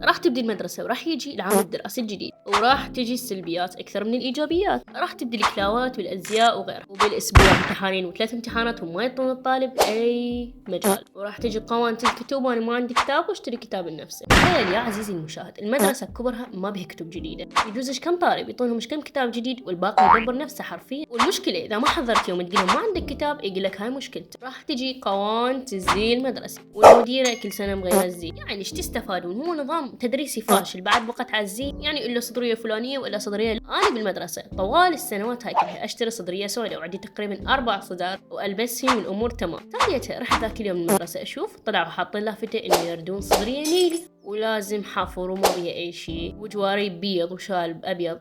راح تبدي المدرسة وراح يجي العام الدراسي الجديد، وراح تجي السلبيات أكثر من الإيجابيات. راح تبدي الكلاوات والأزياء وغيره، وبالأسبوع امتحانين و3 امتحانات وما يعطون الطالب أي مجال. وراح تجي قوانين الكتب وأنا ما عندي كتاب واشتري كتاب لنفسه. تخيل يا عزيزي المشاهد، المدرسة كبرها ما بها كتب جديدة، يجوزش كم طالب يعطونهم كم كتاب جديد والباقي يدبر نفسه حرفيا. والمشكلة إذا ما حضرت يوم تقول ما عندك كتاب يقول لك هاي مشكلتك. راح تجي قوانين الزي المدرسي، والمديرة كل سنة مغيرة الزي. يعني ايش تستفادون؟ هو نظام تدريسي فاشل بعد بقت على الزي، يعني إلا صدرية فلانية وإلا صدرية. أنا بالمدرسة طوال السنوات هاي كلها أشتري صدرية سوداء وعندي تقريبا 4 صدار وألبسهم والأمور تمام. ثانيتها رحت ذاك اليوم المدرسة أشوف طلعوا حاطين لافتة إنه يردون صدرية نيلي، ولازم حافر وما بيها أي شيء، وجواري بيض وشالب أبيض.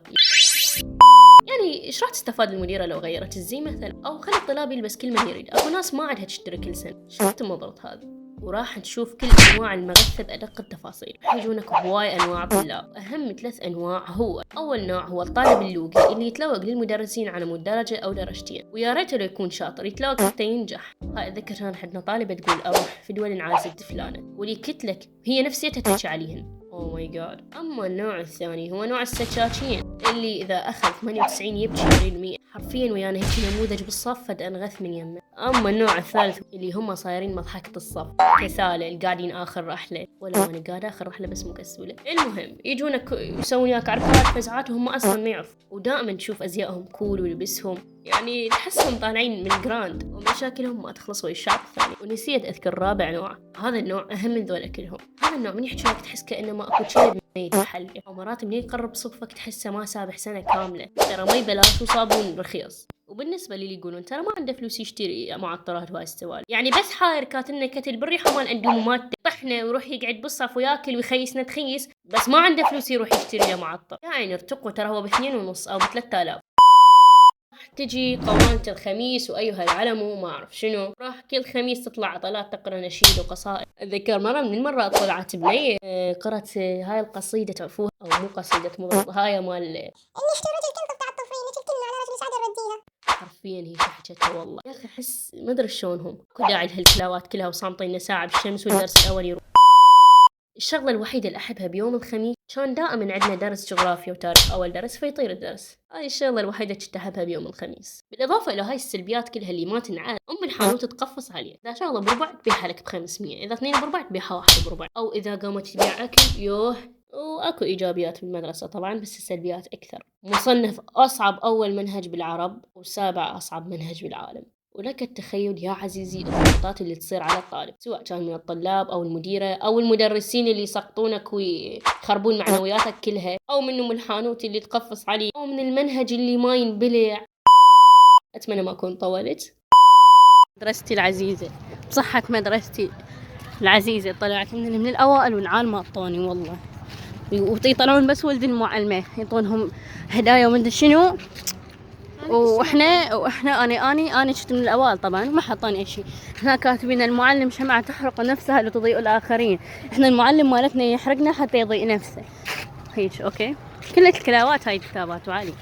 يعني ايش راح تستفاد المديرة لو غيرت الزي مثلا، او خلي الطلاب يلبس كل ما يريد؟ اكو ناس ما عندها تشتري كل سنة. شفت المضرة هذه؟ وراح نشوف كل انواع المغثى بادق التفاصيل. راح يجونك هواي انواع طلاب، اهم 3 انواع. هو اول نوع هو الطالب اللوقي اللي يتلوق للمدرسين على مود درجة او درجتين، ويا ريت لو يكون شاطر يتلوق حتى ينجح. هاي اتذكر كان عندنا طالبة تقول اروح في دول عايزة فلانة، واللي كتلك هي نفسيتها تحكي عليهن. اوه ماي جاد. اما النوع الثاني هو نوع السكاكين، اللي اذا اخذ 98 يبكي يريد 100 حرفيا، ويانا هيك نموذج بالصف فد انغث من يمه. اما النوع الثالث اللي هم صايرين مضحكة الصف، كسالة القاعدين اخر رحلة، ولا انا قاعدة اخر رحلة بس مكسولة. المهم يجونك يسوون وياك عركات فزعات وهم اصلا ما يعرفوا، ودائما تشوف ازيائهم كول ولبسهم، يعني تحسهم طالعين من جراند، ومشاكلهم ما تخلص ويا الشعب الثاني. ونسيت اذكر رابع نوع. هذا النوع اهم من ذولا كلهم. هذا النوع من يحكي لك تحس كانه ما اكو شيء يتحل، او مرات من يقرب صفك تحسه ما سابح سنة كاملة. ترى ما بلاش وصابون رخيص. وبالنسبة لي يقولون ترى ما عنده فلوس يشتري معطرات وهاي السوالف، يعني بس حاير كاتلنا كتل بالريحة مال اندومات طحنا ويروح يقعد بالصف وياكل ويخيسنا تخيس، بس ما عنده فلوس يروح يشتري له معطر. يعني ارتقوا، ترى هو ب2.5 أو ب3000. تجي قوانة الخميس وأيها العلم وما أعرف شنو. راح كل خميس تطلع عطلات تقرأ نشيد وقصائد. أتذكر مرة من المرات طلعت بنية قرأت هاي القصيدة، تعرفوها أو مو قصيدة هاي مال إني اشتريت الكنكة بتاع الطفرين الكلمة على رجلي سعد رديها. حرفيا هي حكتها والله يا أخي. أحس ما أدري شلونهم كل داعي لهالكلاوات كلها وصامطين ساعة بالشمس والدرس الأول يروح. الشغلة الوحيدة اللي أحبها بيوم الخميس كان دائما عندنا درس جغرافيا وتاريخ أول درس فيطير الدرس. هاي الشغلة الوحيدة اللي أحبها بيوم الخميس. بالإضافة إلى هاي السلبيات كلها اللي ما تنعاد، الحانوت تقفص عليه. إذا شغلة بربع تبيعها لك ب500، إذا 2 بربع تبيعها 1 بربع، أو إذا قامت تبيع أكل يوه. وأكو إيجابيات في المدرسة طبعا، بس السلبيات أكثر. مصنف أصعب أول منهج بالعرب، وسابع أصعب منهج بالعالم. ولك التخيل يا عزيزي الضغوطات اللي تصير على الطالب، سواء كان من الطلاب أو المديرة أو المدرسين اللي يسقطونك ويخربون معنوياتك كلها، أو من الحانوت اللي تقفص عليه، أو من المنهج اللي ما ينبلع. أتمنى ما أكون طولت. مدرستي العزيزة، بصحة مدرستي العزيزة طلعت من الأوائل، والعالم أعطوني والله، ويطلعون بس ولد المعلمة يعطونهم هدايا ومدري شنو. واحنا انا شفت من الاوائل طبعا، ما حطاني اي شيء. احنا كاتبين المعلم شمعة تحرق نفسها لتضيء الاخرين، احنا المعلم مالتنا يحرقنا حتى يضيء نفسه. هيك اوكي، كل الكلاوات هاي الكتابات وعلي.